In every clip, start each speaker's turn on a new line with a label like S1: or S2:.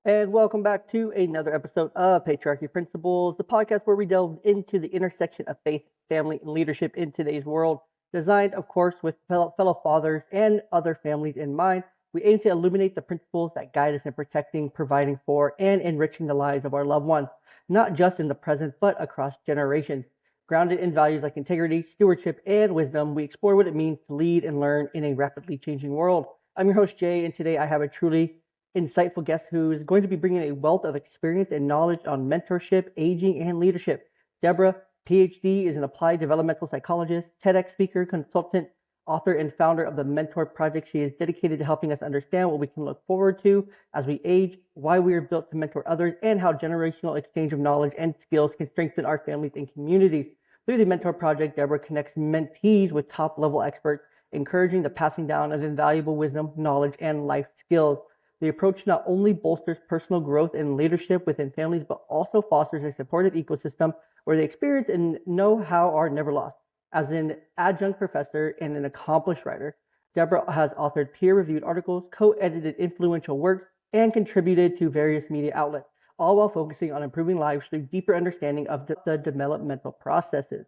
S1: And welcome back to another episode of Patriarchy Principles, the podcast where we delve into the intersection of faith, family, and leadership in today's world. Designed, of course, with fellow fathers and other families in mind, we aim to illuminate the principles that guide us in protecting, providing for, and enriching the lives of our loved ones, not just in the present, but across generations. Grounded in values like integrity, stewardship, and wisdom, we explore what it means to lead and learn in a rapidly changing world. I'm your host, Jay, and today I have a truly insightful guest who is going to be bringing a wealth of experience and knowledge on mentorship, aging, and leadership. Deborah, PhD, is an applied developmental psychologist, TEDx speaker, consultant, author, and founder of the Mentor Project. She is dedicated to helping us understand what we can look forward to as we age, why we are built to mentor others, and how generational exchange of knowledge and skills can strengthen our families and communities. Through the Mentor Project, Deborah connects mentees with top-level experts, encouraging the passing down of invaluable wisdom, knowledge, and life skills. The approach not only bolsters personal growth and leadership within families, but also fosters a supportive ecosystem where the experience and know-how are never lost. As an adjunct professor and an accomplished writer, Deborah has authored peer-reviewed articles, co-edited influential works, and contributed to various media outlets, all while focusing on improving lives through deeper understanding of the developmental processes.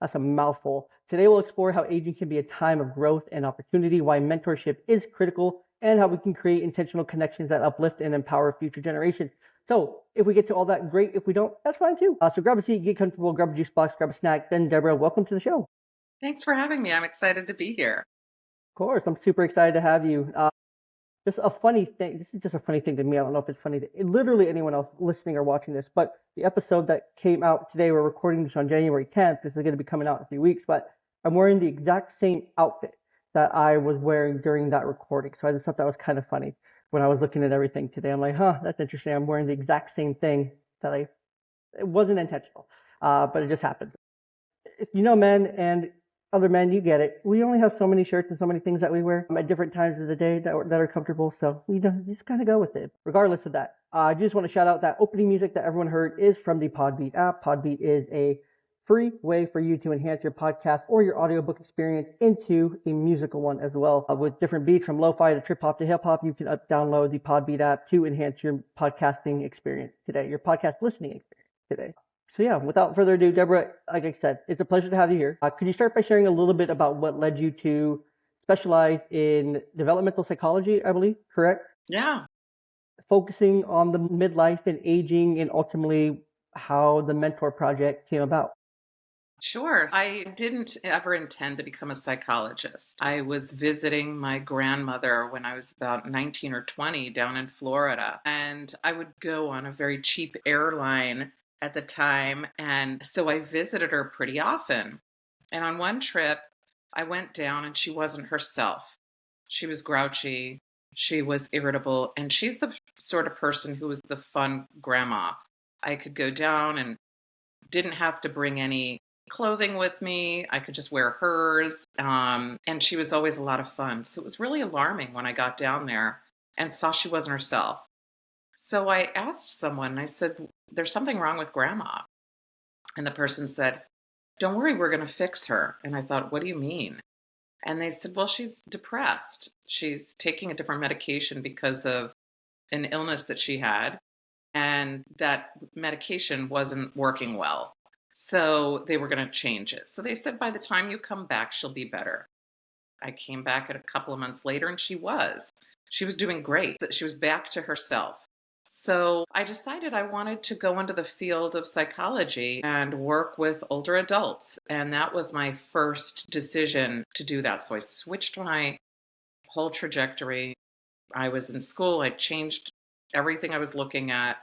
S1: That's a mouthful. Today we'll explore how aging can be a time of growth and opportunity, why mentorship is critical, and how we can create intentional connections that uplift and empower future generations. So if we get to all that, great. If we don't, that's fine too. So grab a seat, get comfortable, grab a juice box, grab a snack. Then Deborah, welcome to the show.
S2: Thanks for having me. I'm excited to be here.
S1: Of course, I'm super excited to have you. Just a funny thing. This is just a funny thing to me. I don't know if it's funny to literally anyone else listening or watching this, but the episode that came out today, we're recording this on January 10th. This is going to be coming out in a few weeks, but I'm wearing the exact same outfit that I was wearing during that recording. So I just thought that was kind of funny when I was looking at everything today. I'm like, that's interesting. I'm wearing the exact same thing it wasn't intentional, but it just happened. If you know men and other men, you get it. We only have so many shirts and so many things that we wear at different times of the day that are comfortable. So we just kind of go with it. Regardless of that, I just want to shout out that opening music that everyone heard is from the Podbeat app. Podbeat is a free way for you to enhance your podcast or your audiobook experience into a musical one as well. With different beats from lo-fi to trip hop to hip hop, you can download the Podbeat app to enhance your podcasting experience today, your podcast listening experience today. So yeah, without further ado, Deborah, like I said, it's a pleasure to have you here. Could you start by sharing a little bit about what led you to specialize in developmental psychology, I believe, correct?
S2: Yeah.
S1: Focusing on the midlife and aging and ultimately how the Mentor Project came about.
S2: Sure. I didn't ever intend to become a psychologist. I was visiting my grandmother when I was about 19 or 20 down in Florida, and I would go on a very cheap airline at the time. And so I visited her pretty often. And on one trip, I went down and she wasn't herself. She was grouchy. She was irritable. And she's the sort of person who was the fun grandma. I could go down and didn't have to bring any clothing with me. I could just wear hers. And she was always a lot of fun. So it was really alarming when I got down there and saw she wasn't herself. So I asked someone, I said, there's something wrong with grandma. And the person said, don't worry, we're going to fix her. And I thought, what do you mean? And they said, well, she's depressed. She's taking a different medication because of an illness that she had. And that medication wasn't working well. So they were going to change it. So they said, by the time you come back, she'll be better. I came back a couple of months later and she was doing great. She was back to herself. So I decided I wanted to go into the field of psychology and work with older adults. And that was my first decision to do that. So I switched my whole trajectory. I was in school. I changed everything I was looking at.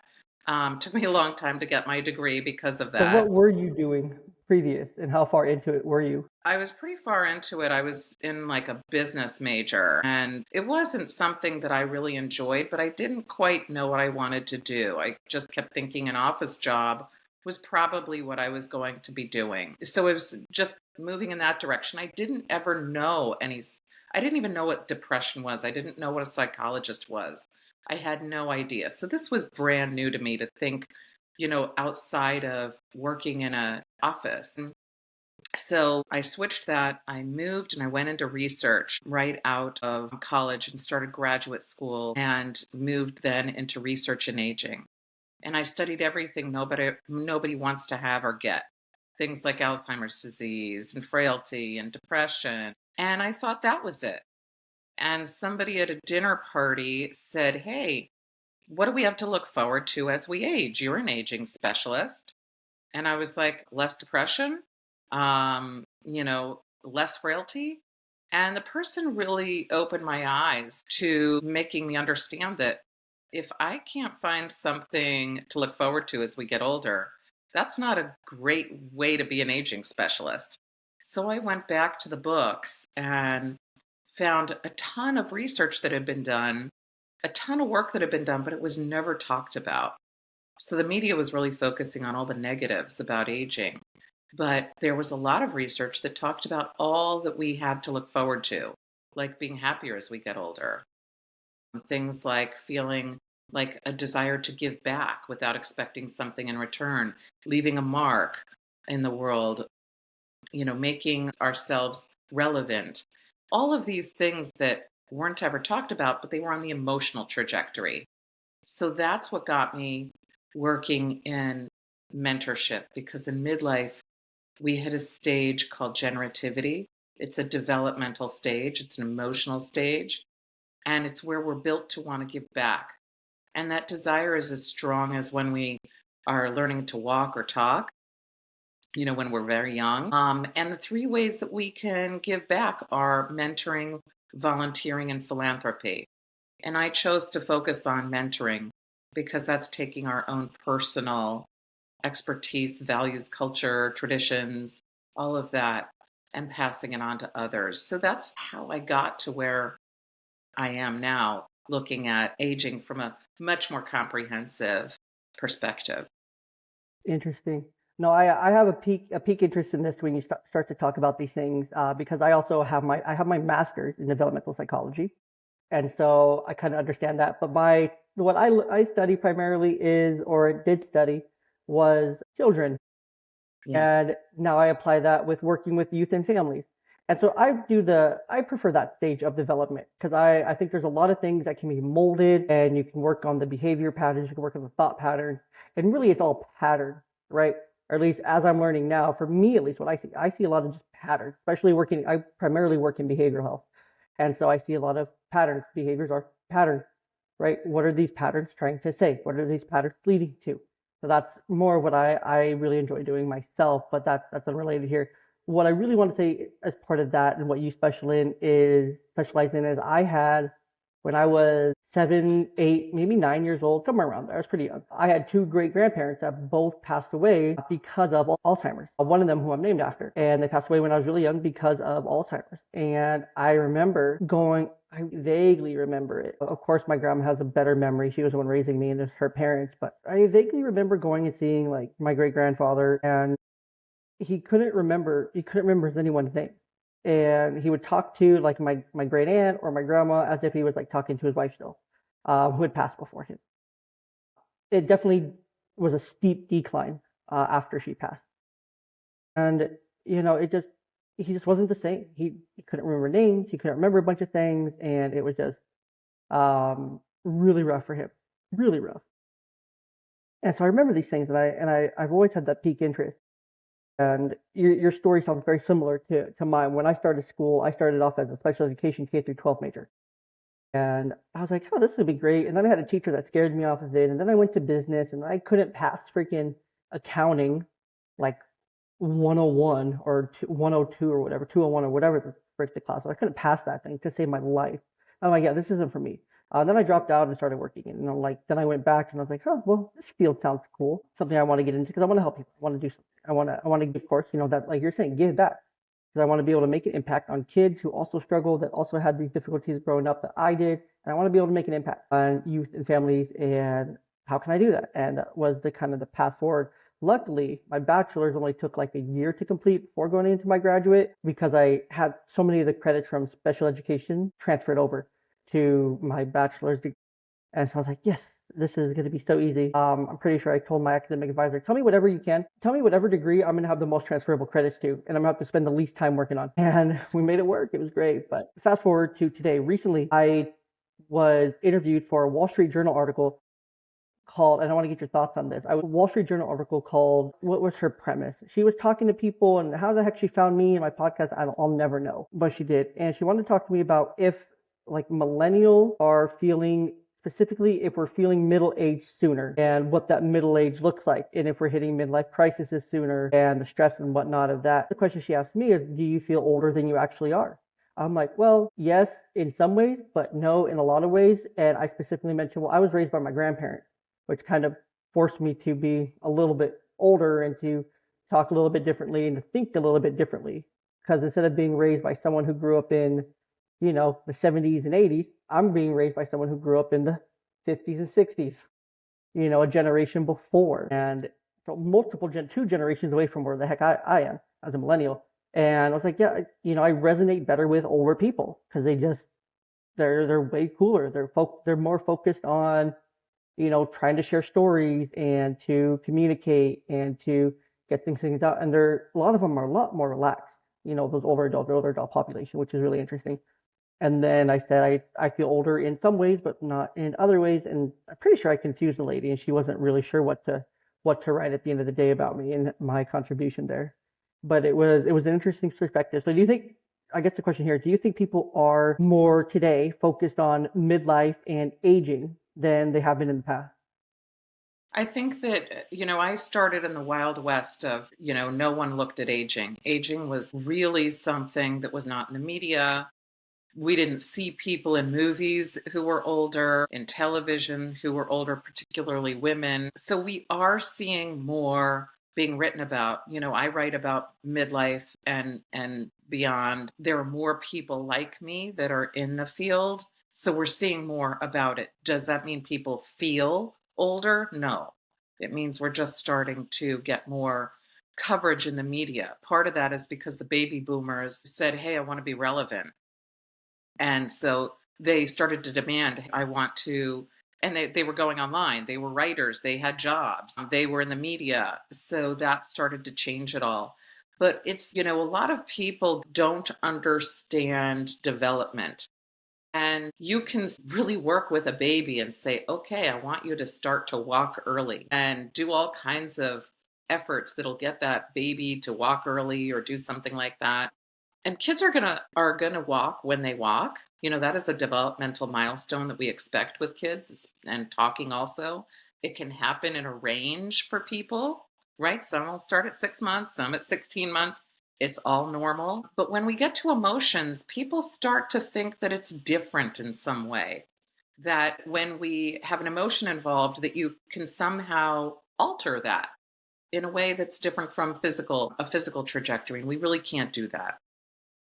S2: Took me a long time to get my degree because of that.
S1: So what were you doing previous and how far into it were you?
S2: I was pretty far into it. I was in like a business major and it wasn't something that I really enjoyed, but I didn't quite know what I wanted to do. I just kept thinking an office job was probably what I was going to be doing. So it was just moving in that direction. I didn't even know what depression was. I didn't know what a psychologist was. I had no idea. So this was brand new to me to think, outside of working in an office. So I switched that. I moved and I went into research right out of college and started graduate school and moved then into research in aging. And I studied everything nobody wants to have or get. Things like Alzheimer's disease and frailty and depression. And I thought that was it. And somebody at a dinner party said, "Hey, what do we have to look forward to as we age? You're an aging specialist." And I was like, "Less depression, less frailty." And the person really opened my eyes to making me understand that if I can't find something to look forward to as we get older, that's not a great way to be an aging specialist. So I went back to the books and found a ton of research that had been done, a ton of work that had been done, but it was never talked about. So the media was really focusing on all the negatives about aging. But there was a lot of research that talked about all that we had to look forward to, like being happier as we get older. Things like feeling like a desire to give back without expecting something in return, leaving a mark in the world, making ourselves relevant. All of these things that weren't ever talked about, but they were on the emotional trajectory. So that's what got me working in mentorship, because in midlife, we hit a stage called generativity. It's a developmental stage, it's an emotional stage, and it's where we're built to want to give back. And that desire is as strong as when we are learning to walk or talk, when we're very young. And the three ways that we can give back are mentoring, volunteering, and philanthropy. And I chose to focus on mentoring because that's taking our own personal expertise, values, culture, traditions, all of that, and passing it on to others. So that's how I got to where I am now, looking at aging from a much more comprehensive perspective.
S1: Interesting. No, I have a peak interest in this when you start to talk about these things because I also have my master's in developmental psychology, and so I kind of understand that. But what I study primarily is, or did study, was children.
S2: Yeah.
S1: And now I apply that with working with youth and families. And so I prefer that stage of development because I think there's a lot of things that can be molded and you can work on the behavior patterns, you can work on the thought patterns, and really it's all patterns, right? Or at least as I'm learning now, for me at least what I see a lot of just patterns, especially I primarily work in behavioral health. And so I see a lot of patterns. Behaviors are patterns, right? What are these patterns trying to say? What are these patterns leading to? So that's more what I really enjoy doing myself, but that's unrelated here. What I really want to say as part of that and what you specialize in is I had when I was 7, 8, maybe 9 years old, somewhere around there. I was pretty young. I had two great grandparents that both passed away because of Alzheimer's. One of them who I'm named after, and they passed away when I was really young because of Alzheimer's. And I remember going. I vaguely remember it. Of course, my grandma has a better memory. She was the one raising me, and it's her parents. But I vaguely remember going and seeing like my great grandfather, and he couldn't remember. He couldn't remember anyone's name, and he would talk to like my great aunt or my grandma as if he was like talking to his wife still, who had passed before him. It definitely was a steep decline after she passed, and it just he just wasn't the same. He couldn't remember names. He couldn't remember a bunch of things, and it was just really rough for him, really rough. And so I remember these things, and I've always had that peak interest. And your story sounds very similar to mine. When I started school, I started off as a special education K through 12 major, and I was like, oh, this would be great. And then I had a teacher that scared me off of it, and then I went to business, and I couldn't pass freaking accounting, like 101 or 102 or whatever, 201 or whatever the frick the class was. I couldn't pass that thing to save my life. I'm like, yeah, this isn't for me. Then I dropped out and started working. And then I went back and I was like, oh, well, this field sounds cool. Something I want to get into because I want to help people. I want to do something. I want to, of course, that like you're saying, give back. Because I want to be able to make an impact on kids who also struggle, that also had these difficulties growing up that I did. And I want to be able to make an impact on youth and families. And how can I do that? And that was the kind of the path forward. Luckily, my bachelor's only took like a year to complete before going into my graduate because I had so many of the credits from special education transferred over to my bachelor's degree. And so I was like, yes, This is going to be so easy. I'm pretty sure I told my academic advisor, tell me whatever you can. Tell me whatever degree I'm going to have the most transferable credits to, and I'm going to have to spend the least time working on. And we made it work. It was great. But fast forward to today. Recently, I was interviewed for a Wall Street Journal article called, and I want to get your thoughts on this. A Wall Street Journal article called, what was her premise? She was talking to people, and how the heck she found me and my podcast, I'll never know. But she did. And she wanted to talk to me about if like millennials are feeling, specifically if we're feeling middle age sooner and what that middle age looks like, and if we're hitting midlife crises sooner and the stress and whatnot of that. The question she asked me is, do you feel older than you actually are? I'm like, well, yes, in some ways, but no, in a lot of ways. And I specifically mentioned, well, I was raised by my grandparents, which kind of forced me to be a little bit older and to talk a little bit differently and to think a little bit differently. Because instead of being raised by someone who grew up in, the 70s and 80s, I'm being raised by someone who grew up in the 50s and 60s, a generation before. And so two generations away from where the heck I am as a millennial. And I was like, yeah, I resonate better with older people because they're way cooler. They're more focused on, trying to share stories and to communicate and to get things out. And a lot of them are a lot more relaxed, those older adult population, which is really interesting. And then I said, I feel older in some ways, but not in other ways. And I'm pretty sure I confused the lady and she wasn't really sure what to write at the end of the day about me and my contribution there. But it was an interesting perspective. So do you think, I guess the question here, do you think people are more today focused on midlife and aging than they have been in the past?
S2: I think that, I started in the Wild West of, no one looked at aging. Aging was really something that was not in the media. We didn't see people in movies who were older, in television who were older, particularly women. So we are seeing more being written about. I write about midlife and beyond. There are more people like me that are in the field. So we're seeing more about it. Does that mean people feel older? No. It means we're just starting to get more coverage in the media. Part of that is because the baby boomers said, hey, I want to be relevant. And so they started to demand, I want to, and they were going online. They were writers. They had jobs. They were in the media. So that started to change it all. But it's, a lot of people don't understand development. And you can really work with a baby and say, okay, I want you to start to walk early and do all kinds of efforts that'll get that baby to walk early or do something like that. And kids are gonna walk when they walk. That is a developmental milestone that we expect with kids, and talking also. It can happen in a range for people, right? Some will start at 6 months, some at 16 months. It's all normal. But when we get to emotions, people start to think that it's different in some way. That when we have an emotion involved, that you can somehow alter that in a way that's different from a physical trajectory. And we really can't do that.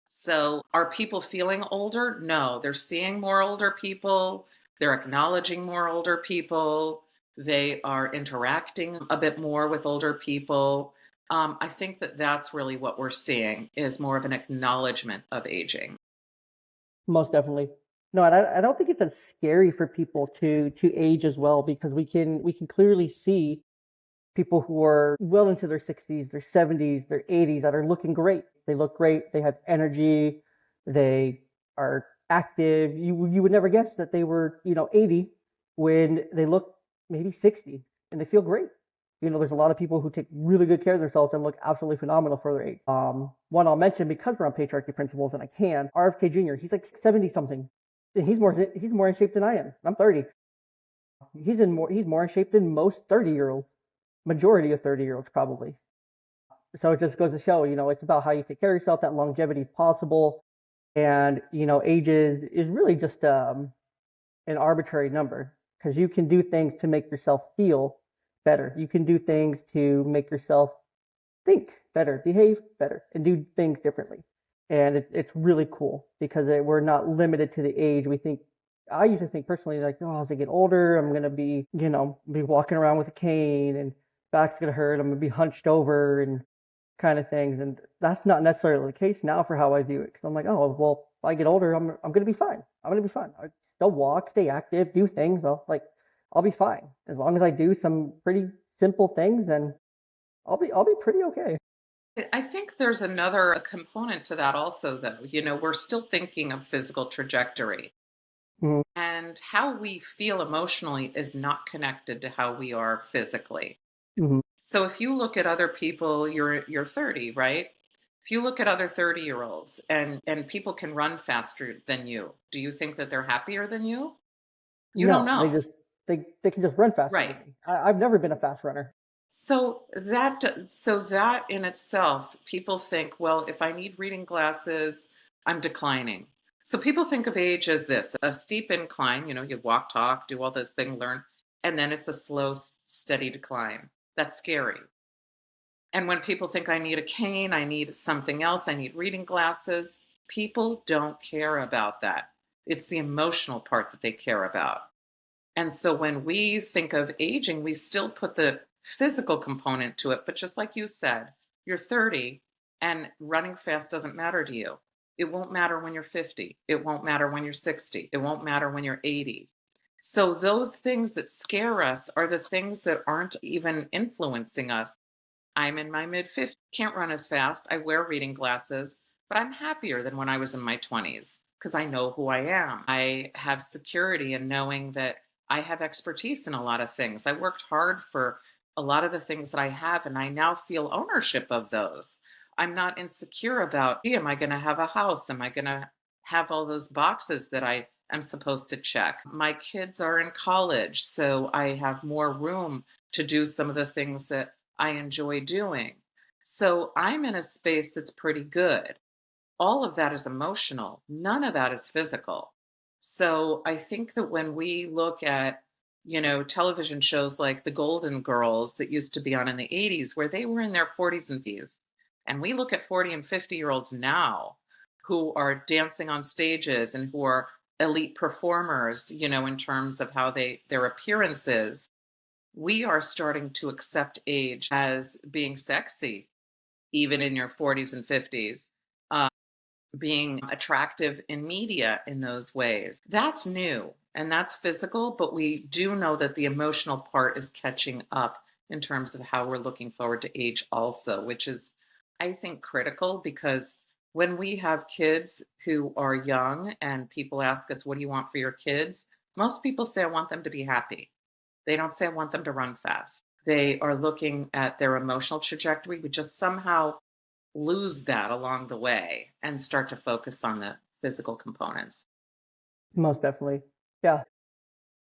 S2: So are people feeling older? No, they're seeing more older people. They're acknowledging more older people. They are interacting a bit more with older people. I think that that's really what we're seeing is more of an acknowledgement of aging.
S1: Most definitely. No, and I don't think it's as scary for people to age as well because we can clearly see people who are well into their 60s, their 70s, their 80s that are looking great. They look great. They have energy. They are active. You would never guess that they were 80 when they look maybe 60 and they feel great. There's a lot of people who take really good care of themselves and look absolutely phenomenal for their age. One I'll mention because we're on Patriarchy Principles and I can. RFK Jr. He's like 70 something. And he's more in shape than I am. I'm 30. He's more in shape than most 30-year-olds. Majority of 30-year-olds probably. So it just goes to show, it's about how you take care of yourself, that longevity is possible. And, age is really just an arbitrary number because you can do things to make yourself feel better. You can do things to make yourself think better, behave better, and do things differently. And it's really cool because we're not limited to the age. I usually think personally, like, oh, as I get older, I'm going to be, be walking around with a cane and back's going to hurt. I'm going to be hunched over and kind of things. And that's not necessarily the case now for how I view it. Because I'm like, oh, well, if I get older, I'm going to be fine. I'm going to be fine. I still walk, stay active, do things. Like, I'll be fine as long as I do some pretty simple things, and I'll be pretty okay.
S2: I think there's another component to that also, though. We're still thinking of physical trajectory,
S1: Mhm,
S2: and how we feel emotionally is not connected to how we are physically.
S1: mhm.
S2: So if you look at other people, you're 30, right? If you look at other 30-year-olds and people can run faster than you, do you think that they're happier than you? You don't
S1: No,
S2: know.
S1: they can just run faster
S2: Right.
S1: than me. I've never been a fast runner.
S2: So that in itself, people think, well, if I need reading glasses, I'm declining. So people think of age as this, a steep incline, you walk, talk, do all this thing, learn, and then it's a slow, steady decline. That's scary. And when people think I need a cane, I need something else, I need reading glasses, people don't care about that. It's the emotional part that they care about. And so when we think of aging, we still put the physical component to it. But just like you said, you're 30 and running fast doesn't matter to you. It won't matter when you're 50. It won't matter when you're 60. It won't matter when you're 80. So those things that scare us are the things that aren't even influencing us. I'm in my mid 50s, can't run as fast. I wear reading glasses, but I'm happier than when I was in my 20s because I know who I am. I have security in knowing that I have expertise in a lot of things. I worked hard for a lot of the things that I have, and I now feel ownership of those. I'm not insecure about, gee, am I going to have a house? Am I going to have all those boxes that I am supposed to check? My kids are in college, so I have more room to do some of the things that I enjoy doing. So I'm in a space that's pretty good. All of that is emotional, none of that is physical. So I think that when we look at, television shows like The Golden Girls that used to be on in the 80s, where they were in their 40s and 50s, and we look at 40 and 50-year-olds now who are dancing on stages and who are elite performers, in terms of how their appearances, we are starting to accept age as being sexy, even in your 40s and 50s, uh, being attractive in media in those ways. That's new and that's physical, but we do know that the emotional part is catching up in terms of how we're looking forward to age, also, which is, I think, critical because when we have kids who are young and people ask us, what do you want for your kids? Most people say, I want them to be happy. They don't say, I want them to run fast. They are looking at their emotional trajectory. We just somehow lose that along the way and start to focus on the physical components.
S1: Most definitely. Yeah.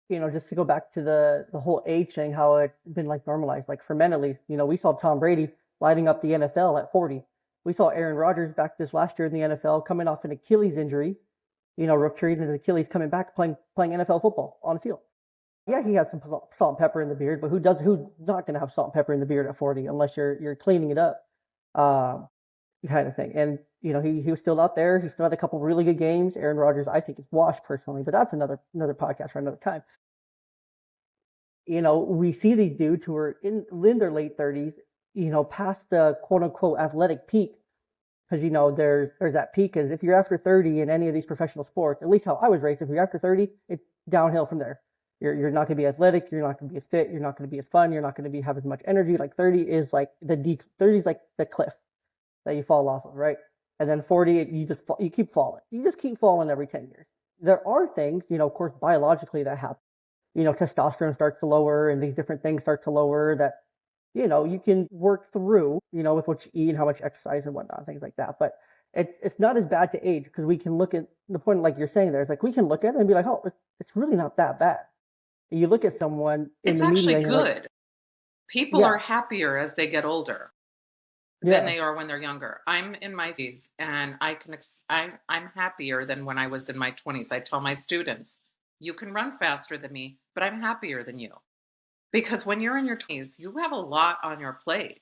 S1: Just to go back to the whole age thing, how it's been like normalized. Like for men at least, we saw Tom Brady lighting up the NFL at 40. We saw Aaron Rodgers back this last year in the NFL coming off an Achilles injury, rupturing his Achilles, coming back playing NFL football on the field. Yeah, he has some salt and pepper in the beard, but who's not going to have salt and pepper in the beard at 40 unless you're cleaning it up, um, kind of thing. And he was still out there. He still had a couple really good games. Aaron Rodgers, I think, is washed personally, but that's another podcast for another time. We see these dudes who are in their late 30s, past the quote unquote athletic peak. Because there's that peak, is if you're after 30 in any of these professional sports, at least how I was raised, if you're after 30, it's downhill from there. You're not going to be athletic, you're not going to be as fit, you're not going to be as fun, you're not going to have as much energy. Like 30 is like 30 is like the cliff that you fall off of, right? And then 40, you keep falling. You just keep falling every 10 years. There are things, of course, biologically that happen. Testosterone starts to lower and these different things start to lower that, you can work through, with what you eat and how much exercise and whatnot, things like that. But it's not as bad to age because we can look at the point, like you're saying there, it's like we can look at it and be like, oh, it's really not that bad. You look at someone in
S2: It's
S1: the media
S2: actually
S1: and you're like,
S2: good. People
S1: yeah,
S2: are happier as they get older than
S1: yeah,
S2: they are when they're younger. I'm in my 50s and I'm happier than when I was in my 20s. I tell my students, you can run faster than me, but I'm happier than you. Because when you're in your 20s, you have a lot on your plate.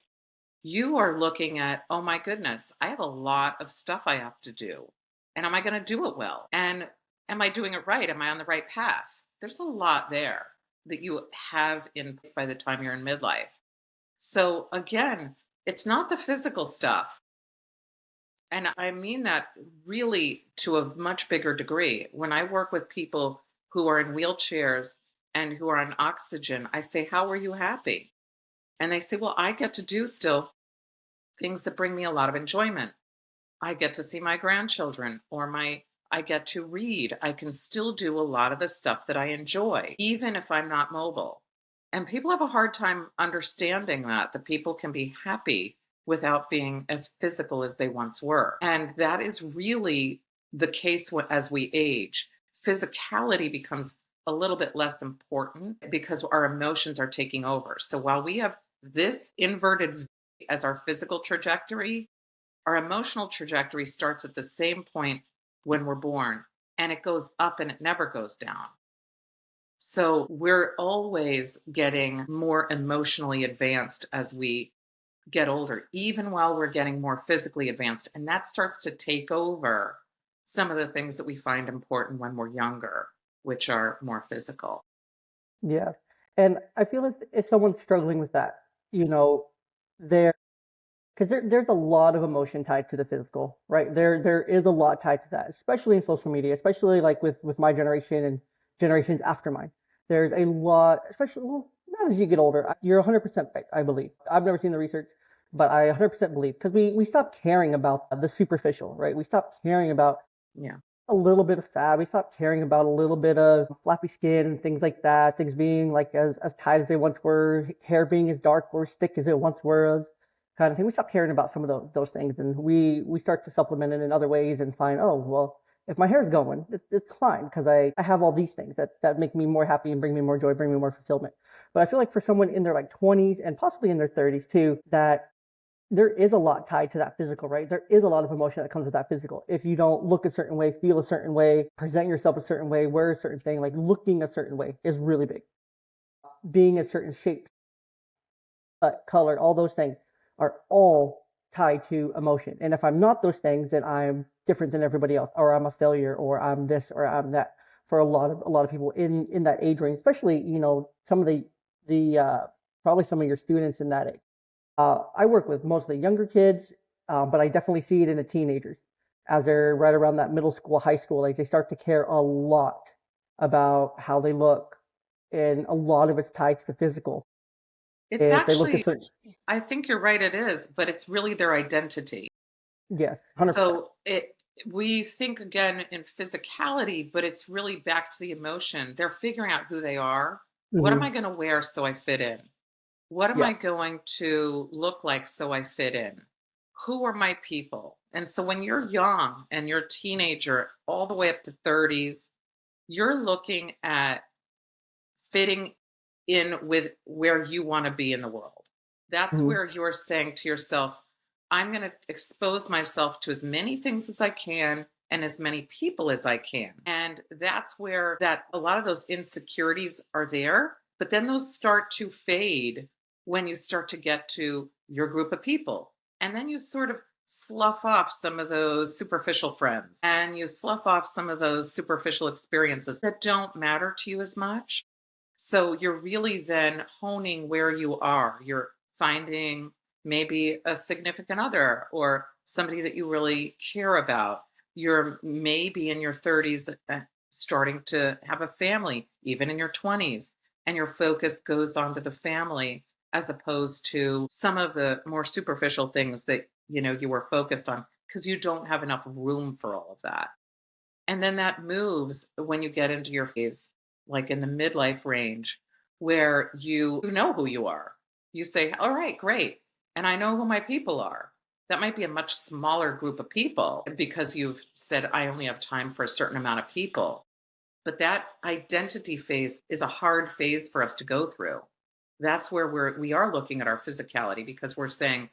S2: You are looking at, oh my goodness, I have a lot of stuff I have to do. And am I going to do it well? And am I doing it right? Am I on the right path? There's a lot there that you have in place by the time you're in midlife. So again, it's not the physical stuff. And I mean that really to a much bigger degree. When I work with people who are in wheelchairs and who are on oxygen, I say, "How are you happy?" And they say, "Well, I get to do still things that bring me a lot of enjoyment. I get to see my grandchildren or I get to read. I can still do a lot of the stuff that I enjoy, even if I'm not mobile." And people have a hard time understanding that people can be happy without being as physical as they once were. And that is really the case as we age. Physicality becomes a little bit less important because our emotions are taking over. So while we have this inverted V as our physical trajectory, our emotional trajectory starts at the same point when we're born, and it goes up and it never goes down. So we're always getting more emotionally advanced as we get older, even while we're getting more physically advanced. And that starts to take over some of the things that we find important when we're younger, which are more physical.
S1: Yeah. And I feel if someone's struggling with that, you know, they're because there's a lot of emotion tied to the physical, right? There is a lot tied to that, especially in social media, especially like with my generation and generations after mine. There's a lot, especially well, not as you get older. You're 100% right, I believe. I've never seen the research, but I 100% believe because we stop caring about the superficial, right? We stop caring about
S2: Yeah.
S1: a little bit of fat. We stopped caring about a little bit of flappy skin and things like that. Things being like as tight as they once were, hair being as dark or as thick as it once was, kind of thing. We stopped caring about some of those things, and we start to supplement it in other ways and find, oh well, if my hair's going, it's fine because I have all these things that make me more happy and bring me more joy, bring me more fulfillment. But I feel like for someone in their like 20s and possibly in their 30s too, that there is a lot tied to that physical, right? There is a lot of emotion that comes with that physical. If you don't look a certain way, feel a certain way, present yourself a certain way, wear a certain thing, like looking a certain way is really big. Being a certain shape, color, all those things are all tied to emotion. And if I'm not those things, then I'm different than everybody else, or I'm a failure, or I'm this, or I'm that. For a lot of people in that age range, especially some of the probably some of your students in that age. I work with mostly younger kids, but I definitely see it in the teenagers as they're right around that middle school, high school. Like they start to care a lot about how they look, and a lot of it's tied to the physical.
S2: It's
S1: If they look a
S2: actually,
S1: certain,
S2: I think you're right, it is, but it's really their identity.
S1: yes, 100%.
S2: So we think again in physicality, but it's really back to the emotion. They're figuring out who they are. What am
S1: Hmm.
S2: I going to wear so I fit in? What am
S1: Yeah.
S2: I going to look like so I fit in? Who are my people? And so when you're young and you're a teenager, all the way up to 30s, you're looking at fitting in with where you want to be in the world. That's
S1: Hmm.
S2: where you're saying to yourself, I'm going to expose myself to as many things as I can and as many people as I can. And that's where that a lot of those insecurities are there, but then those start to fade when you start to get to your group of people. And then you sort of slough off some of those superficial friends and you slough off some of those superficial experiences that don't matter to you as much. So you're really then honing where you are. You're finding maybe a significant other or somebody that you really care about. You're maybe in your 30s starting to have a family, even in your 20s, and your focus goes on to the family as opposed to some of the more superficial things that you were focused on because you don't have enough room for all of that. And then that moves when you get into your phase, like in the midlife range, where you know who you are. You say, all right, great. And I know who my people are. That might be a much smaller group of people because you've said, I only have time for a certain amount of people. But that identity phase is a hard phase for us to go through. That's where we are looking at our physicality because we're saying,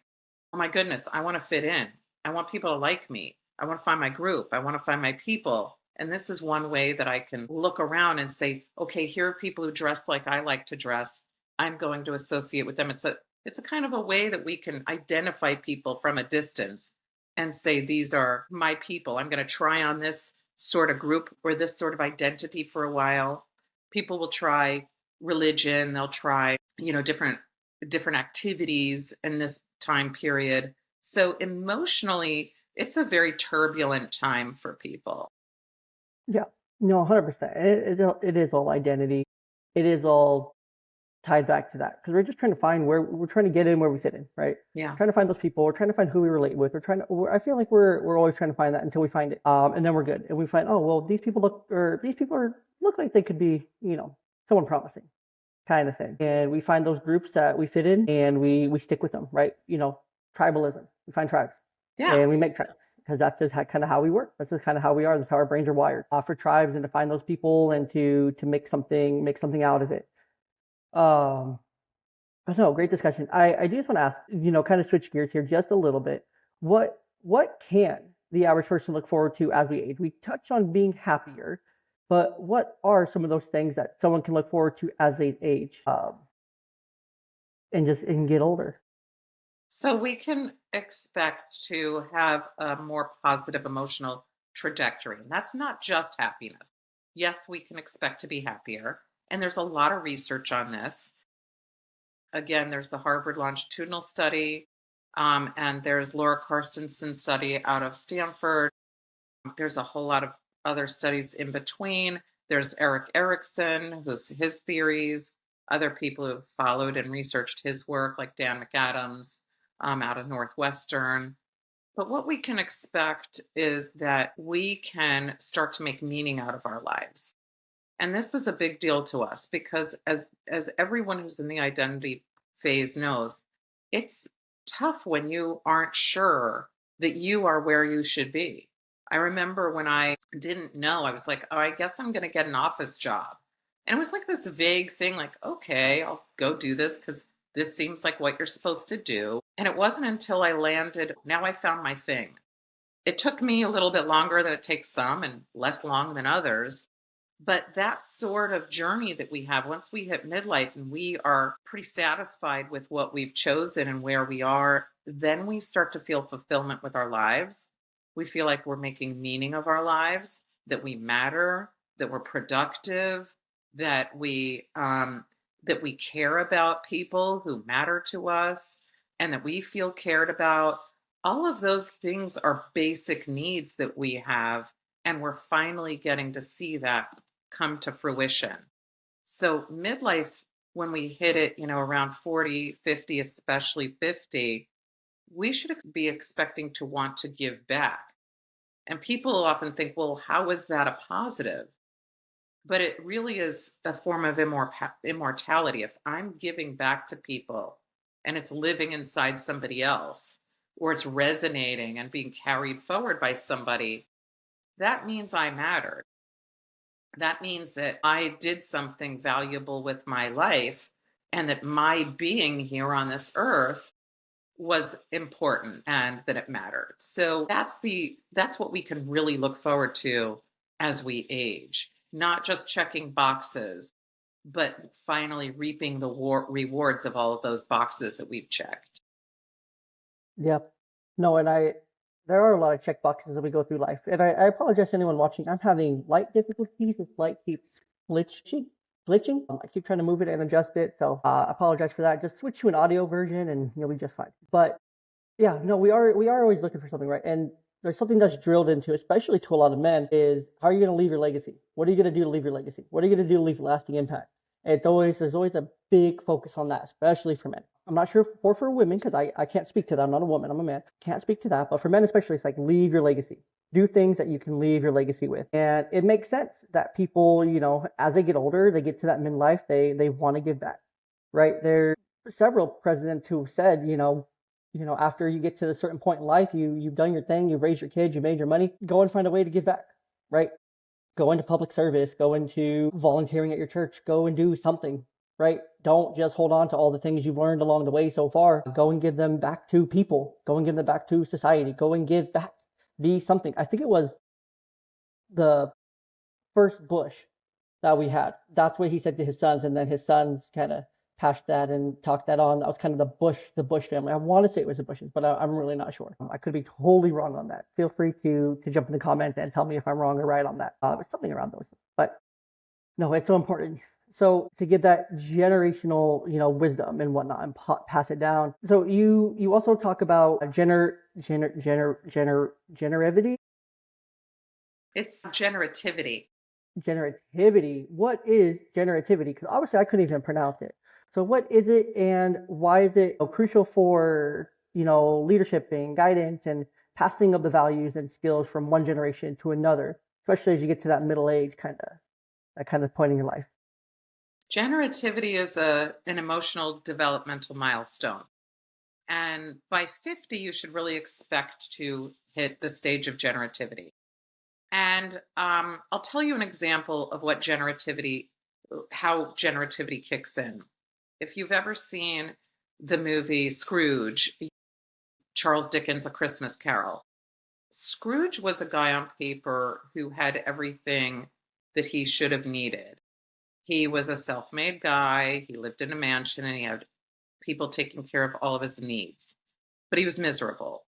S2: oh my goodness, I want to fit in. I want people to like me. I want to find my group. I want to find my people. And this is one way that I can look around and say, okay, here are people who dress like I like to dress. I'm going to associate with them. It's a kind of a way that we can identify people from a distance and say, these are my people. I'm going to try on this sort of group or this sort of identity for a while. People will try religion, they'll try, different activities in this time period. So emotionally, it's a very turbulent time for people.
S1: Yeah. No, 100%. It is all identity. it is all tied back to that because we're just trying to find where we're trying to get in where we fit in, right?
S2: Yeah.
S1: Trying to find those people. We're trying to find who we relate with. I feel like we're always trying to find that until we find it, and then we're good. And we find, oh well, these people look like they could be, someone promising, kind of thing. And we find those groups that we fit in, and we stick with them, right? Tribalism. We find tribes,
S2: Yeah.
S1: and we make tribes because that's just kind of how we work. That's just kind of how we are. That's how our brains are wired, for tribes and to find those people and to make something out of it. Um, but no, great discussion. I do just want to ask, kind of switch gears here just a little bit. What can the average person look forward to as we age? We touched on being happier, but what are some of those things that someone can look forward to as they age, and get older?
S2: So we can expect to have a more positive emotional trajectory. And that's not just happiness. Yes, we can expect to be happier. And there's a lot of research on this. Again, there's the Harvard longitudinal study, and there's Laura Carstenson's study out of Stanford. There's a whole lot of other studies in between. There's Eric Erickson, who's his theories, other people who've followed and researched his work, like Dan McAdams out of Northwestern. But what we can expect is that we can start to make meaning out of our lives. And this is a big deal to us because as everyone who's in the identity phase knows, it's tough when you aren't sure that you are where you should be. I remember when I didn't know, I was like, oh, I guess I'm going to get an office job. And it was like this vague thing, like, okay, I'll go do this because this seems like what you're supposed to do. And it wasn't until I landed, now I found my thing. It took me a little bit longer than it takes some and less long than others. But that sort of journey that we have, once we hit midlife and we are pretty satisfied with what we've chosen and where we are, then we start to feel fulfillment with our lives. We feel like we're making meaning of our lives, that we matter, that we're productive, that we care about people who matter to us, and that we feel cared about. All of those things are basic needs that we have, and we're finally getting to see that come to fruition. So midlife, when we hit it, around 40, 50, especially 50, we should be expecting to want to give back. And people often think, well, how is that a positive? But it really is a form of immortality. If I'm giving back to people and it's living inside somebody else, or it's resonating and being carried forward by somebody, that means I mattered. That means that I did something valuable with my life and that my being here on this earth was important and that it mattered. So that's what we can really look forward to as we age, not just checking boxes, but finally reaping the rewards of all of those boxes that we've checked.
S1: Yep. No, and there are a lot of check boxes as we go through life. And I apologize to anyone watching. I'm having light difficulties. This light keeps glitching. I keep trying to move it and adjust it. So I apologize for that. Just switch to an audio version and you'll be just fine. But yeah, no, we are always looking for something, right? And there's something that's drilled into, especially to a lot of men, is how are you going to leave your legacy? What are you going to do to leave your legacy? What are you going to do to leave lasting impact? And there's always a big focus on that, especially for men. I'm not sure for women because I can't speak to that. I'm not a woman. I'm a man. Can't speak to that. But for men especially, it's like leave your legacy. Do things that you can leave your legacy with. And it makes sense that people, as they get older, they get to that midlife, they want to give back, right? There are several presidents who said, after you get to a certain point in life, you've done your thing, you've raised your kids, you made your money, go and find a way to give back, right? Go into public service, go into volunteering at your church, go and do something, right? Don't just hold on to all the things you've learned along the way so far. Go and give them back to people. Go and give them back to society. Go and give back. Be something. I think it was the first Bush that we had. That's what he said to his sons, and then his sons kind of passed that and talked that on. That was kind of the Bush family. I want to say it was the Bushes, but I'm really not sure. I could be totally wrong on that. Feel free to jump in the comments and tell me if I'm wrong or right on that. It's something around those. But no, it's so important. So to give that generational, wisdom and whatnot, and pass it down. So you also talk about generativity.
S2: It's generativity.
S1: generativity. What is generativity? Because obviously I couldn't even pronounce it. So what is it, and why is it crucial for leadership and guidance and passing of the values and skills from one generation to another, especially as you get to that middle age that kind of point in your life?
S2: Generativity is an emotional developmental milestone. And by 50, you should really expect to hit the stage of generativity. And I'll tell you an example of how generativity kicks in. If you've ever seen the movie Scrooge, Charles Dickens' A Christmas Carol, Scrooge was a guy on paper who had everything that he should have needed. He was a self made guy, he lived in a mansion, and he had people taking care of all of his needs, but he was miserable.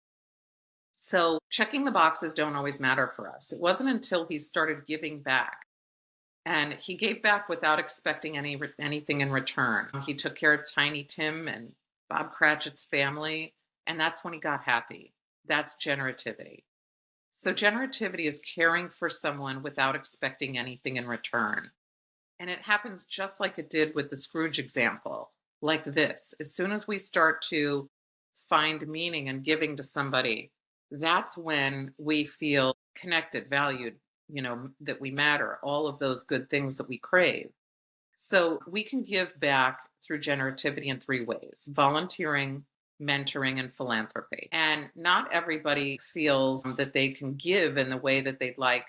S2: So checking the boxes don't always matter for us. It wasn't until he started giving back, and he gave back without expecting anything in return. He took care of Tiny Tim and Bob Cratchit's family, and that's when he got happy. That's generativity. So generativity is caring for someone without expecting anything in return. And it happens just like it did with the Scrooge example, like this. As soon as we start to find meaning in giving to somebody, that's when we feel connected, valued, that we matter, all of those good things that we crave. So we can give back through generativity in three ways: volunteering, mentoring, and philanthropy. And not everybody feels that they can give in the way that they'd like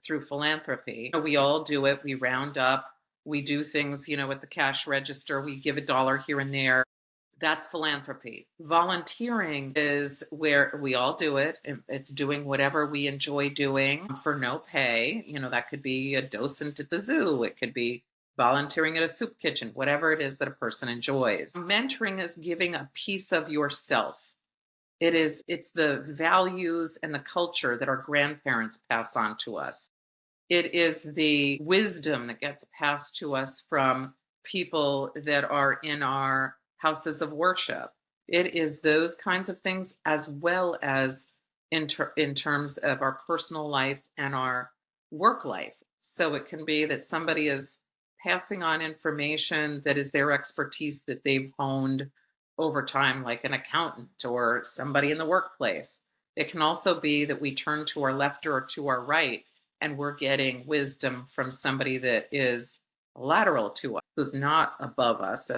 S2: through philanthropy. We all do it. We round up, we do things, at the cash register, we give $1 here and there. That's philanthropy. Volunteering is where we all do it. It's doing whatever we enjoy doing for no pay. That could be a docent at the zoo, it could be volunteering at a soup kitchen, whatever it is that a person enjoys. Mentoring is giving a piece of yourself. It's the values and the culture that our grandparents pass on to us. It is the wisdom that gets passed to us from people that are in our houses of worship. It is those kinds of things, as well as in terms of our personal life and our work life. So it can be that somebody is passing on information that is their expertise that they've honed over time, like an accountant or somebody in the workplace. It can also be that we turn to our left or to our right, and we're getting wisdom from somebody that is lateral to us, who's not above us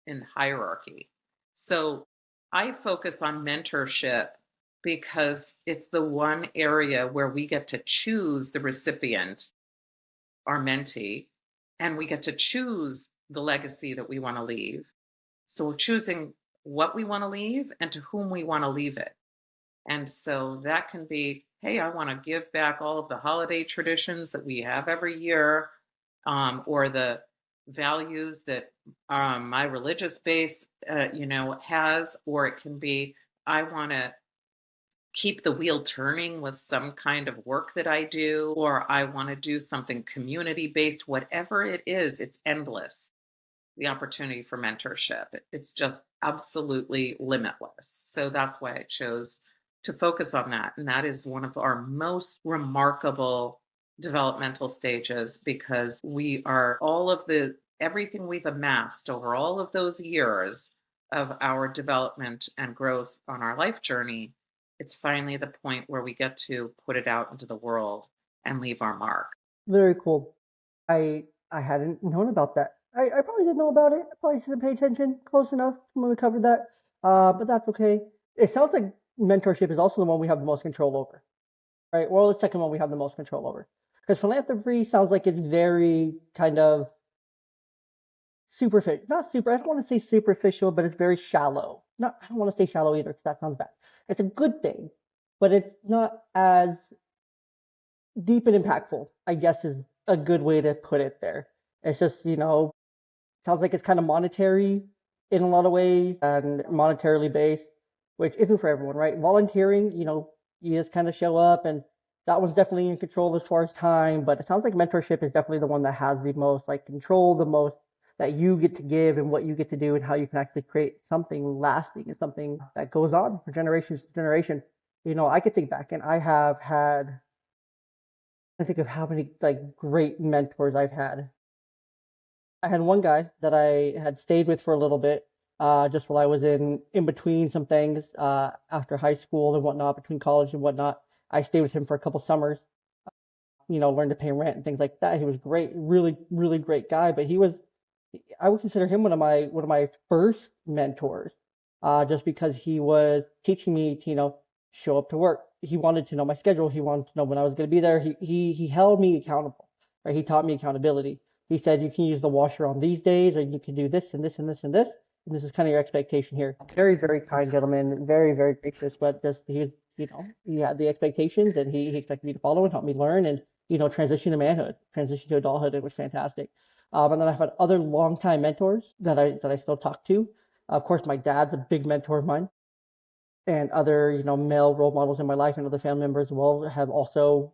S2: in hierarchy. So I focus on mentorship because it's the one area where we get to choose the recipient, our mentee, and we get to choose the legacy that we want to leave. So we're choosing what we want to leave and to whom we want to leave it. And so that can be, hey, I want to give back all of the holiday traditions that we have every year, or the values that my religious base, has. Or it can be, I want to keep the wheel turning with some kind of work that I do, or I want to do something community based. Whatever it is, it's endless, the opportunity for mentorship. It's just absolutely limitless. So that's why I chose to focus on that. And that is one of our most remarkable developmental stages, because we are everything we've amassed over all of those years of our development and growth on our life journey. It's finally the point where we get to put it out into the world and leave our mark.
S1: Very cool. I hadn't known about that. I probably didn't know about it. I probably should have paid attention close enough when we covered that. But that's okay. It sounds like mentorship is also the one we have the most control over, right? Well, the second one we have the most control over. Because philanthropy sounds like it's very kind of superficial. Not super, I don't want to say superficial, but it's very shallow. Not, I don't want to say shallow either, because that sounds bad. It's a good thing, but it's not as deep and impactful, I guess, is a good way to put it there. It's just, sounds like it's kind of monetary in a lot of ways and monetarily based, which isn't for everyone, right? Volunteering, you just kind of show up, and that one's definitely in control as far as time, but it sounds like mentorship is definitely the one that has the most like control, the most that you get to give and what you get to do and how you can actually create something lasting and something that goes on for generations to generation. I could think back, and I have had I think of how many like great mentors I've had. I had one guy that I had stayed with for a little bit, just while I was in between some things, after high school and whatnot, between college and whatnot. I stayed with him for a couple summers, learned to pay rent and things like that. He was great, really, really great guy. But I would consider him one of my first mentors, just because he was teaching me to, show up to work. He wanted to know my schedule. He wanted to know when I was going to be there. He held me accountable, right? He taught me accountability. He said, you can use the washer on these days, or you can do this and this and this and this. And this is kind of your expectation here. Very, very kind gentleman, very, very gracious, but just he had the expectations, and he expected me to follow and help me learn and, transition to manhood, transition to adulthood. It was fantastic. And then I've had other longtime mentors that I still talk to. Of course, my dad's a big mentor of mine, and other, male role models in my life and other family members as well have also,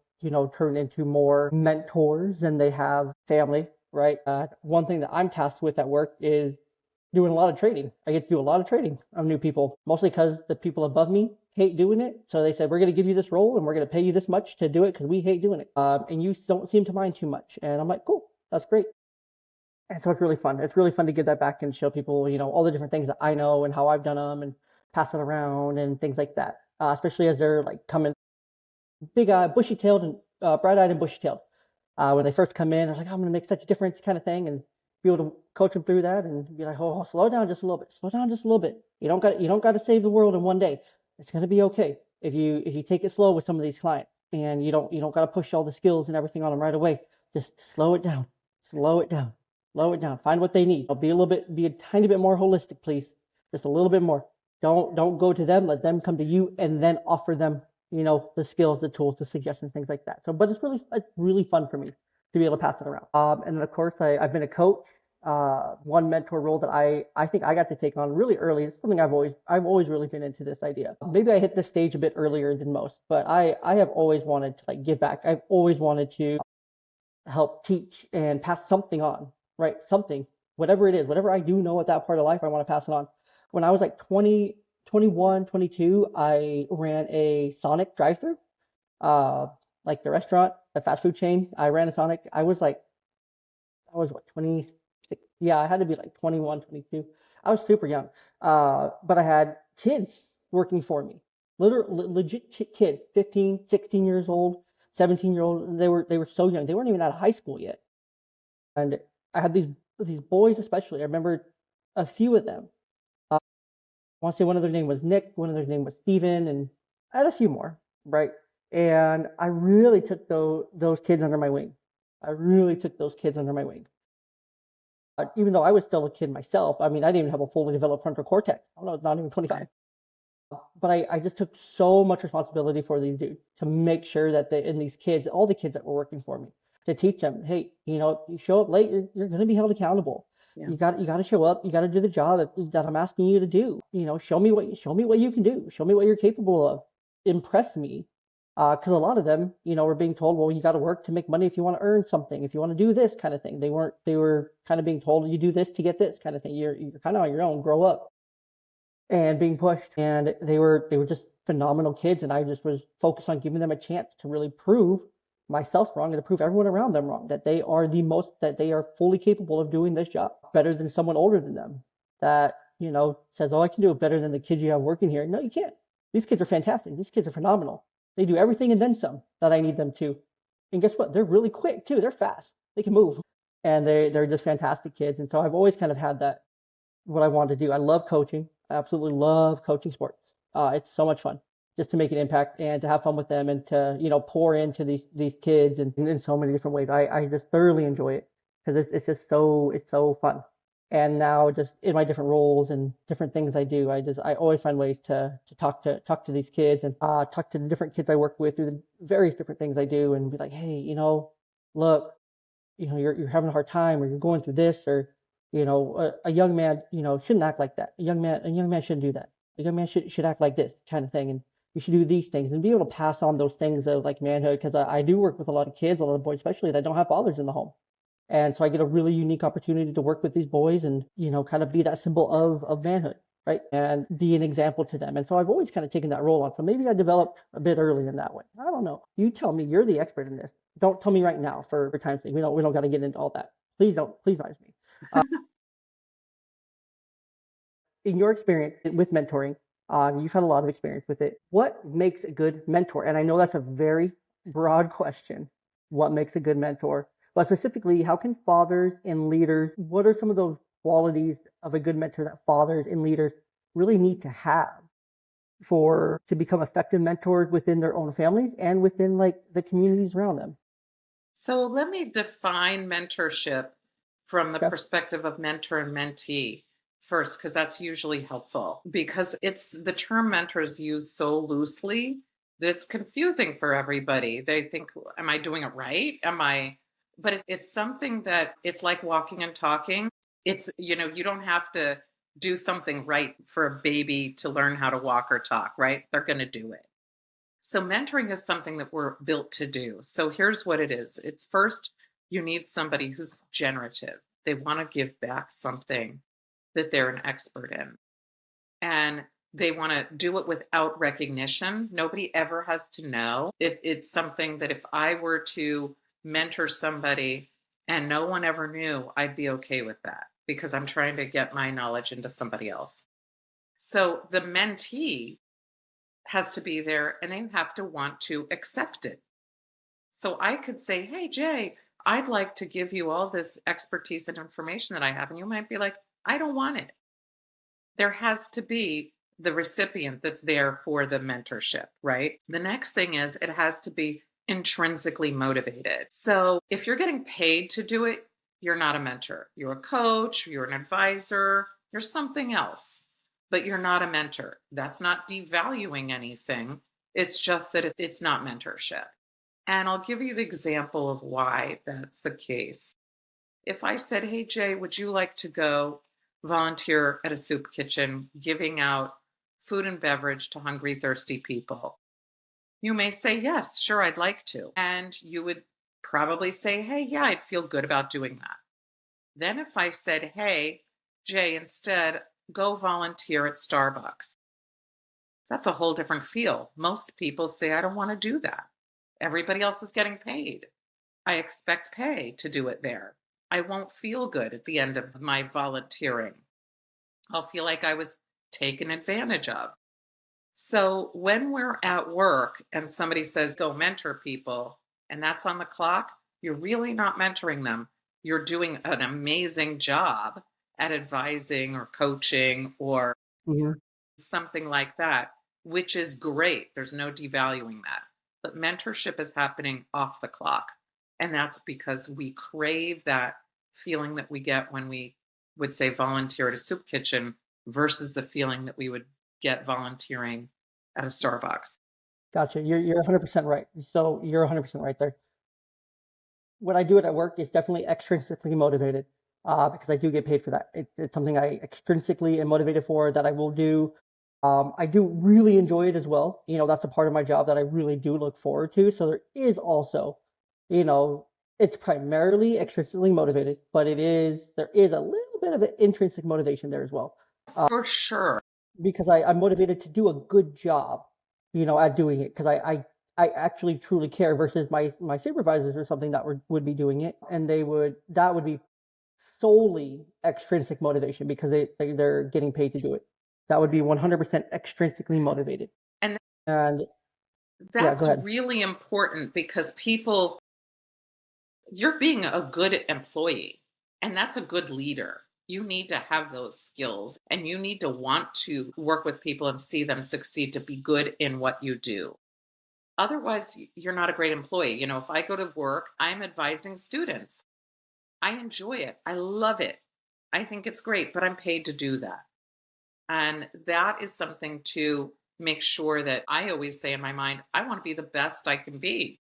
S1: turned into more mentors than they have family, right? One thing that I'm tasked with at work is doing a lot of trading. I get to do a lot of trading of new people, mostly because the people above me hate doing it. So they said, we're going to give you this role and we're going to pay you this much to do it because we hate doing it. And you don't seem to mind too much. And I'm like, cool, that's great. And so it's really fun. It's really fun to give that back and show people, all the different things that I know and how I've done them and pass it around and things like that. Especially as they're like coming big, bushy-tailed and bright-eyed and bushy-tailed. When they first come in, they're like, I'm going to make such a difference, kind of thing, and be able to coach them through that and be like, oh, slow down just a little bit, slow down just a little bit. You don't got to save the world in one day. It's going to be okay if you take it slow with some of these clients, and you don't got to push all the skills and everything on them right away. Just slow it down, slow it down, slow it down. Find what they need. Be a tiny bit more holistic, please. Just a little bit more. Don't go to them. Let them come to you, and then offer them, the skills, the tools, the suggestions, things like that. So, but it's really fun for me to be able to pass it around. And then of course I've been a coach. One mentor role that I think I got to take on really early. It's something I've always really been into this idea. Maybe I hit this stage a bit earlier than most, but I have always wanted to like give back. I've always wanted to help teach and pass something on, right? Something, whatever it is, whatever I do know at that part of life, I want to pass it on. When I was like 20, 21, 22, I ran a Sonic drive-through, like the restaurant, the fast food chain. I ran a Sonic. I was what, 26? Yeah, I had to be like 21, 22. I was super young. But I had kids working for me. Legit kid, 15, 16 years old, 17-year-old. They were so young. They weren't even out of high school yet. And I had these boys, especially. I remember a few of them. I want to say one of their name was Nick, one of their name was Steven, and I had a few more, right? And I really took those kids under my wing. I really took those kids under my wing. Even though I was still a kid myself, I mean, I didn't even have a fully developed frontal cortex. I was not even 25. But I just took so much responsibility for these dudes to make sure that these kids, all the kids that were working for me, to teach them, hey, you show up late, you're going to be held accountable. Yeah. You got to show up. You got to do the job that I'm asking you to do. Show me what you can do. Show me what you're capable of. Impress me. Because a lot of them, were being told, well, you got to work to make money if you want to earn something, if you want to do this kind of thing. They were kind of being told, you do this to get this kind of thing. You're kind of on your own, grow up, and being pushed. And they were just phenomenal kids. And I just was focused on giving them a chance to really prove myself wrong and to prove everyone around them wrong, that they are fully capable of doing this job better than someone older than them that, says, oh, I can do it better than the kids you have working here. No, you can't. These kids are fantastic. These kids are phenomenal. They do everything and then some that I need them to. And guess what? They're really quick too. They're fast. They can move. And they're just fantastic kids. And so I've always kind of had that, what I want to do. I love coaching. I absolutely love coaching sports. It's so much fun just to make an impact and to have fun with them and to, pour into these kids and in so many different ways. I just thoroughly enjoy it because it's so fun. And now just in my different roles and different things I do, I always find ways to talk to these kids and talk to the different kids I work with through the various different things I do and be like, hey, look, you're having a hard time or you're going through this or, a young man, shouldn't act like that. A young man shouldn't do that. A young man should act like this kind of thing. And you should do these things and be able to pass on those things of like manhood. Because I do work with a lot of kids, a lot of boys, especially that don't have fathers in the home. And so I get a really unique opportunity to work with these boys and, kind of be that symbol of manhood, right? And be an example to them. And so I've always kind of taken that role on. So maybe I developed a bit early in that way. I don't know. You tell me, you're the expert in this. don't tell me right now for time's sake. We don't got to get into all that. Please don't. Please don't ask me. Uh, in your experience with mentoring, you've had a lot of experience with it. What makes a good mentor? And I know that's a very broad question. What makes a good mentor? But specifically, how can fathers and leaders, what are some of those qualities of a good mentor that fathers and leaders really need to have for to become effective mentors within their own families and within like the communities around them?
S2: So let me define mentorship from the
S1: Okay.
S2: perspective of mentor and mentee first, because that's usually helpful. Because it's the term mentor is used so loosely that it's confusing for everybody. They think, am I doing it right? Am I? But it's something that it's like walking and talking. It's, you don't have to do something right for a baby to learn how to walk or talk, right? They're going to do it. So mentoring is something that we're built to do. So here's what it is. It's first, you need somebody who's generative. They want to give back something that they're an expert in. And they want to do it without recognition. Nobody ever has to know. It's something that if I were to mentor somebody and no one ever knew, I'd be okay with that because I'm trying to get my knowledge into somebody else. So the mentee has to be there and they have to want to accept it. So I could say, hey, Jay, I'd like to give you all this expertise and information that I have. And you might be like, I don't want it. There has to be the recipient that's there for the mentorship, right? The next thing is it has to be intrinsically motivated. So if you're getting paid to do it, you're not a mentor. You're a coach, you're an advisor, you're something else, but you're not a mentor. That's not devaluing anything. It's just that it's not mentorship. And I'll give you the example of why that's the case. If I said, hey, Jay, would you like to go volunteer at a soup kitchen giving out food and beverage to hungry, thirsty people? You may say, yes, sure, I'd like to. And you would probably say, hey, yeah, I'd feel good about doing that. Then if I said, hey, Jay, instead, go volunteer at Starbucks, that's a whole different feel. Most people say, I don't want to do that. Everybody else is getting paid. I expect pay to do it there. I won't feel good at the end of my volunteering. I'll feel like I was taken advantage of. So when we're at work and somebody says, go mentor people, and that's on the clock, you're really not mentoring them. You're doing an amazing job at advising or coaching or
S1: Hmm.
S2: something like that, which is great. There's no devaluing that. But mentorship is happening off the clock. And that's because we crave that feeling that we get when we would say volunteer at a soup kitchen versus the feeling that we would get volunteering at a Starbucks.
S1: Gotcha. You're 100% right. So you're 100% right there. What I do at work is definitely extrinsically motivated because I do get paid for that. It's something I extrinsically am motivated for that I will do. I do really enjoy it as well. That's a part of my job that I really do look forward to. So there is also, you know, it's primarily extrinsically motivated, but there is a little bit of an intrinsic motivation there as well.
S2: For sure.
S1: Because I'm motivated to do a good job, at doing it because I actually truly care versus my supervisors or something that would be doing it and that would be solely extrinsic motivation because they're getting paid to do it. That would be 100% extrinsically motivated.
S2: And
S1: And yeah, go
S2: that's
S1: ahead.
S2: really important because people, you're being a good employee and that's a good leader. You need to have those skills and you need to want to work with people and see them succeed to be good in what you do. Otherwise, you're not a great employee. If I go to work, I'm advising students. I enjoy it. I love it. I think it's great, but I'm paid to do that. And that is something to make sure that I always say in my mind, I want to be the best I can be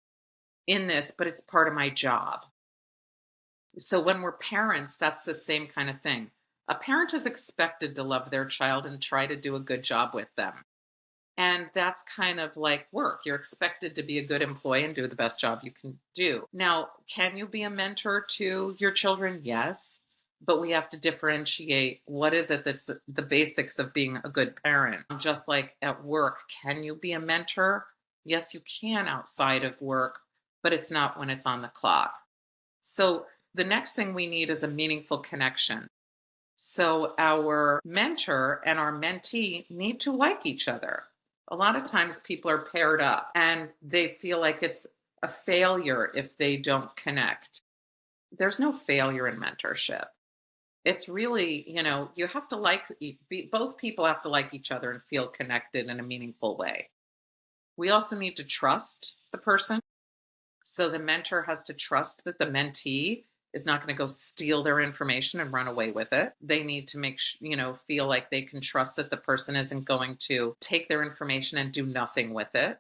S2: in this, but it's part of my job. So when we're parents, that's the same kind of thing. A parent is expected to love their child and try to do a good job with them. And that's kind of like work. You're expected to be a good employee and do the best job you can do. Now, can you be a mentor to your children? Yes. But we have to differentiate what is it that's the basics of being a good parent. Just like at work, can you be a mentor? Yes, you can outside of work, but it's not when it's on the clock. So the next thing we need is a meaningful connection. So our mentor and our mentee need to like each other. A lot of times people are paired up and they feel like it's a failure if they don't connect. There's no failure in mentorship. It's really, you have to both people have to like each other and feel connected in a meaningful way. We also need to trust the person. So the mentor has to trust that the mentee is not going to go steal their information and run away with it. They need to feel like they can trust that the person isn't going to take their information and do nothing with it.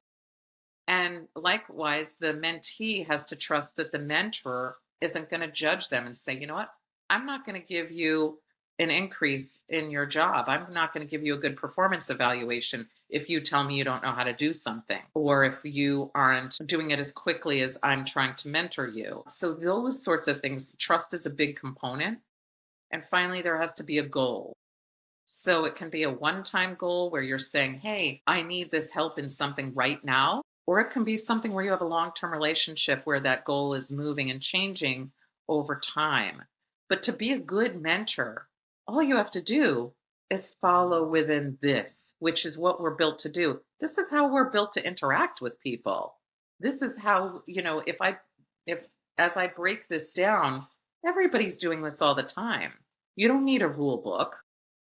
S2: And likewise, the mentee has to trust that the mentor isn't going to judge them and say, you know what, I'm not going to give you an increase in your job. I'm not going to give you a good performance evaluation if you tell me you don't know how to do something, or if you aren't doing it as quickly as I'm trying to mentor you. So, those sorts of things, trust is a big component. And finally, there has to be a goal. So it can be a one-time goal where you're saying, hey, I need this help in something right now. Or it can be something where you have a long-term relationship where that goal is moving and changing over time. But to be a good mentor, all you have to do is follow within this, which is what we're built to do. This is how we're built to interact with people. This is how, if as I break this down, everybody's doing this all the time. You don't need a rule book.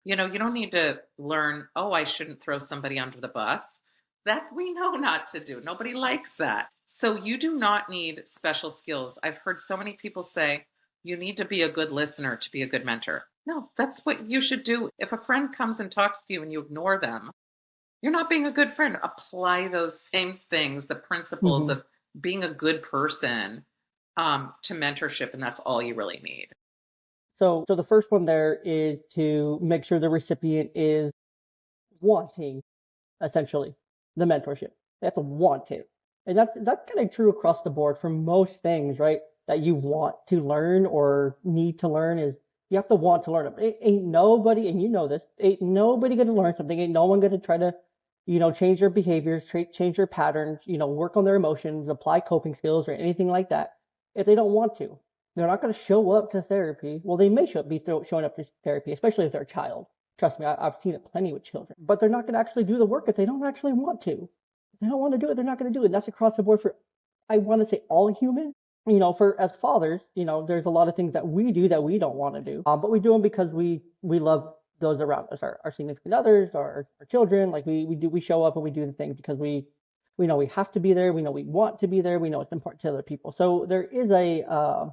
S2: You don't need to learn, oh, I shouldn't throw somebody under the bus. That we know not to do. Nobody likes that. So you do not need special skills. I've heard so many people say, you need to be a good listener to be a good mentor. No, that's what you should do. If a friend comes and talks to you and you ignore them, you're not being a good friend. Apply those same things, the principles
S1: Hmm.
S2: of being a good person, to mentorship, and that's all you really need.
S1: So the first one there is to make sure the recipient is wanting, essentially, the mentorship. They have to want it. And that's kind of true across the board for most things, right? That you want to learn or need to learn is you have to want to learn them. Ain't nobody, and you know this, ain't nobody going to learn something. Ain't no one going to try to, change their behaviors, change their patterns, work on their emotions, apply coping skills or anything like that if they don't want to. They're not going to show up to therapy. Well, they may be showing up to therapy, especially if they're a child. Trust me, I've seen it plenty with children. But they're not going to actually do the work if they don't actually want to. If they don't want to do it, they're not going to do it. And that's across the board for, I want to say, all humans. For as fathers, there's a lot of things that we do that we don't want to do, but we do them because we love those around us, our significant others, our children. Like we show up and we do the things because we know we have to be there. We know we want to be there. We know it's important to other people. So there is a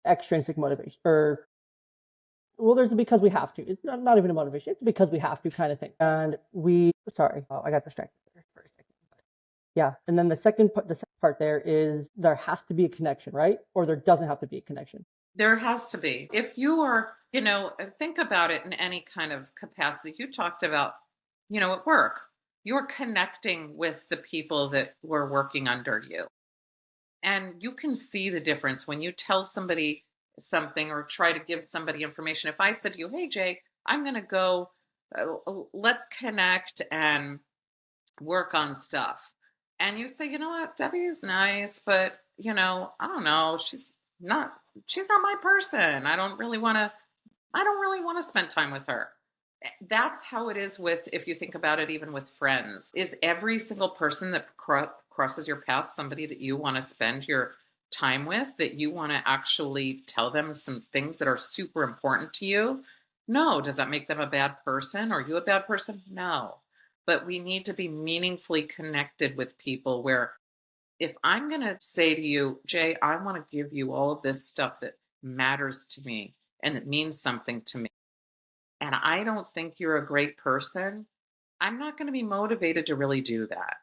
S1: extrinsic motivation, or well, there's a because we have to. It's not even a motivation. It's because we have to kind of thing. And sorry, I got distracted there for a second. Yeah, and then the second part there is there has to be a connection, right? Or there doesn't have to be a connection.
S2: There has to be. If you are, think about it in any kind of capacity. You talked about, at work, you're connecting with the people that were working under you. And you can see the difference when you tell somebody something or try to give somebody information. If I said to you, hey, Jay, I'm going to go, let's connect and work on stuff. And you say, you know what, Debbie's nice, but I don't know, not she's not my person. I don't really want to spend time with her. That's how it is with, if you think about it, even with friends. Is every single person that crosses your path somebody that you want to spend your time with, that you want to actually tell them some things that are super important to you? No. Does that make them a bad person? Are you a bad person? No. But we need to be meaningfully connected with people where if I'm going to say to you, Jay, I want to give you all of this stuff that matters to me and it means something to me, and I don't think you're a great person, I'm not going to be motivated to really do that.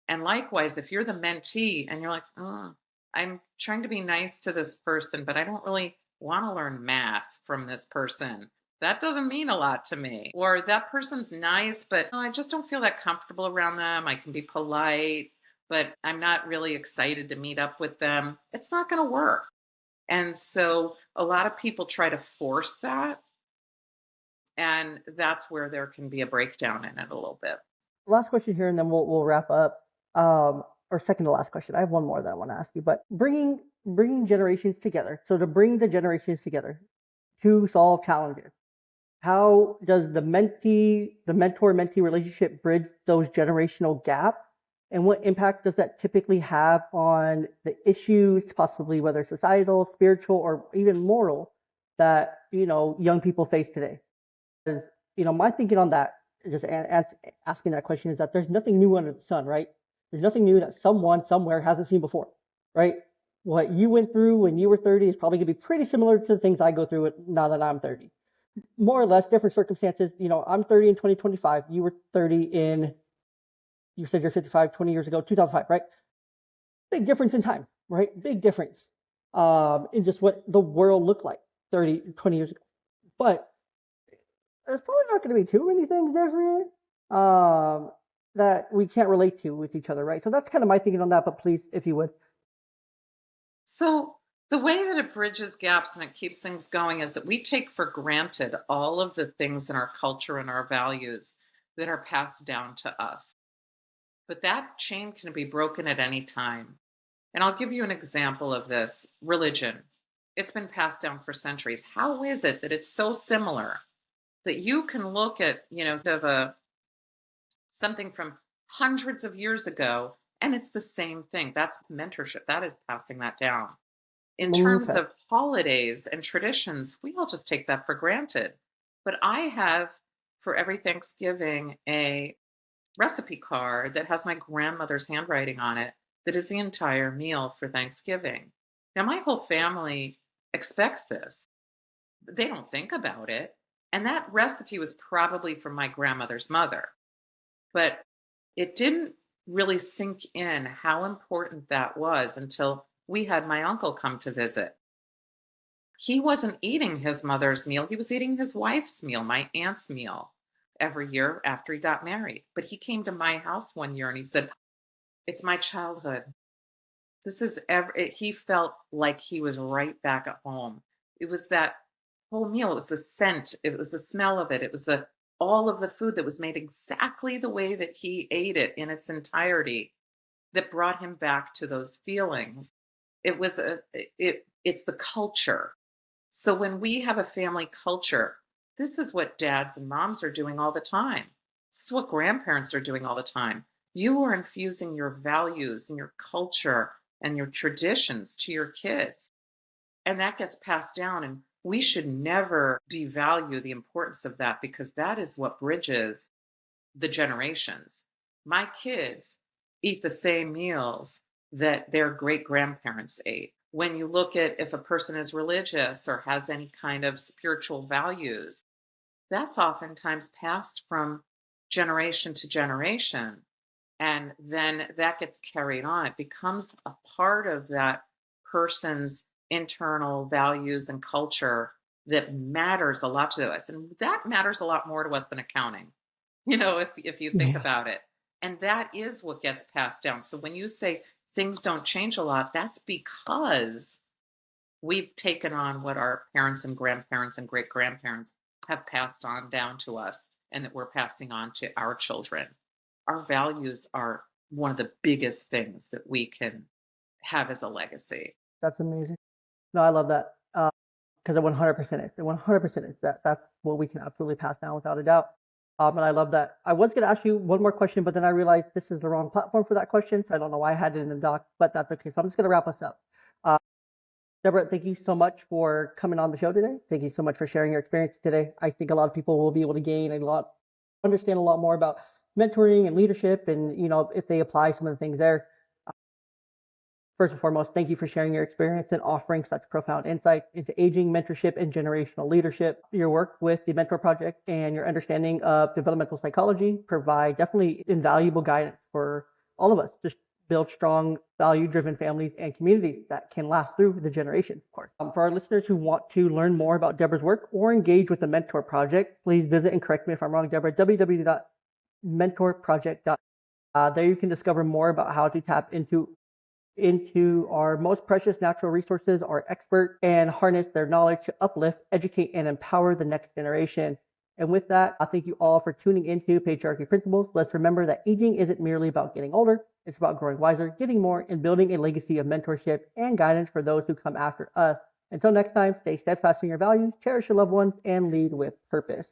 S2: And likewise, if you're the mentee and you're like, oh, I'm trying to be nice to this person, but I don't really want to learn math from this person. That doesn't mean a lot to me. Or that person's nice, but I just don't feel that comfortable around them. I can be polite, but I'm not really excited to meet up with them. It's not going to work. And so a lot of people try to force that. And that's where there can be a breakdown in it a little bit.
S1: Last question here, and then we'll wrap up. or second to last question. I have one more that I want to ask you, but bringing generations together. So to bring the generations together to solve challenges, how does the mentor-mentee relationship bridge those generational gaps? And what impact does that typically have on the issues, possibly whether societal, spiritual, or even moral, that young people face today? My thinking on that, just asking that question, is that there's nothing new under the sun, right? There's nothing new that someone somewhere hasn't seen before, right? What you went through when you were 30 is probably going to be pretty similar to the things I go through now that I'm 30. More or less different circumstances. I'm 30 in 2025. You were 30 you said you're 55 20 years ago, 2005, right? Big difference in time, right? Big difference in just what the world looked like 20 years ago. But there's probably not going to be too many things different that we can't relate to with each other, right? So that's kind of my thinking on that, but please, if you would.
S2: So, the way that it bridges gaps and it keeps things going is that we take for granted all of the things in our culture and our values that are passed down to us. But that chain can be broken at any time. And I'll give you an example of this: religion. It's been passed down for centuries. How is it that it's so similar that you can look at, sort of something from hundreds of years ago and it's the same thing? That's mentorship. That is passing that down. In terms
S1: Okay.
S2: of holidays and traditions, we all just take that for granted. But I have, for every Thanksgiving, a recipe card that has my grandmother's handwriting on it that is the entire meal for Thanksgiving. Now, my whole family expects this. They don't think about it. And that recipe was probably from my grandmother's mother. But it didn't really sink in how important that was until we had my uncle come to visit. He wasn't eating his mother's meal, he was eating his wife's meal, my aunt's meal, every year after he got married. But he came to my house one year and he said, "It's my childhood. This is he felt like he was right back at home. It was that whole meal. It was the scent. It was the smell of it. It was the all of the food that was made exactly the way that he ate it in its entirety that brought him back to those feelings. It was it's the culture. So when we have a family culture, this is what dads and moms are doing all the time. This is what grandparents are doing all the time. You are infusing your values and your culture and your traditions to your kids. And that gets passed down. And we should never devalue the importance of that, because that is what bridges the generations. My kids eat the same meals that their great grandparents ate. When you look at if a person is religious or has any kind of spiritual values, that's oftentimes passed from generation to generation. And then that gets carried on. It becomes a part of that person's internal values and culture that matters a lot to us. And that matters a lot more to us than accounting, if you think
S1: Yeah.
S2: about it. And that is what gets passed down. So when you say things don't change a lot, that's because we've taken on what our parents and grandparents and great grandparents have passed on down to us, and that we're passing on to our children. Our values are one of the biggest things that we can have as a legacy.
S1: That's amazing. No, I love that. Because it 100% is. It 100% is. That's what we can absolutely pass down without a doubt. And I love that. I was going to ask you one more question, but then I realized this is the wrong platform for that question. So I don't know why I had it in the doc, but that's okay. So I'm just going to wrap us up. Uh, Deborah, thank you so much for coming on the show today. Thank you so much for sharing your experience today. I think a lot of people will be able to gain understand a lot more about mentoring and leadership, and if they apply some of the things there. First and foremost, thank you for sharing your experience and offering such profound insight into aging, mentorship, and generational leadership. Your work with the Mentor Project and your understanding of developmental psychology provide definitely invaluable guidance for all of us to build strong, value-driven families and communities that can last through the generation, of course. For our listeners who want to learn more about Deborah's work or engage with the Mentor Project, please visit, and correct me if I'm wrong, Deborah, www.mentorproject.com. There you can discover more about how to tap into our most precious natural resources, our experts, and harness their knowledge to uplift, educate, and empower the next generation. And with that, I thank you all for tuning into Patriarchy Principles. Let's remember that aging isn't merely about getting older. It's about growing wiser, giving more, and building a legacy of mentorship and guidance for those who come after us. Until next time, stay steadfast in your values, cherish your loved ones, and lead with purpose.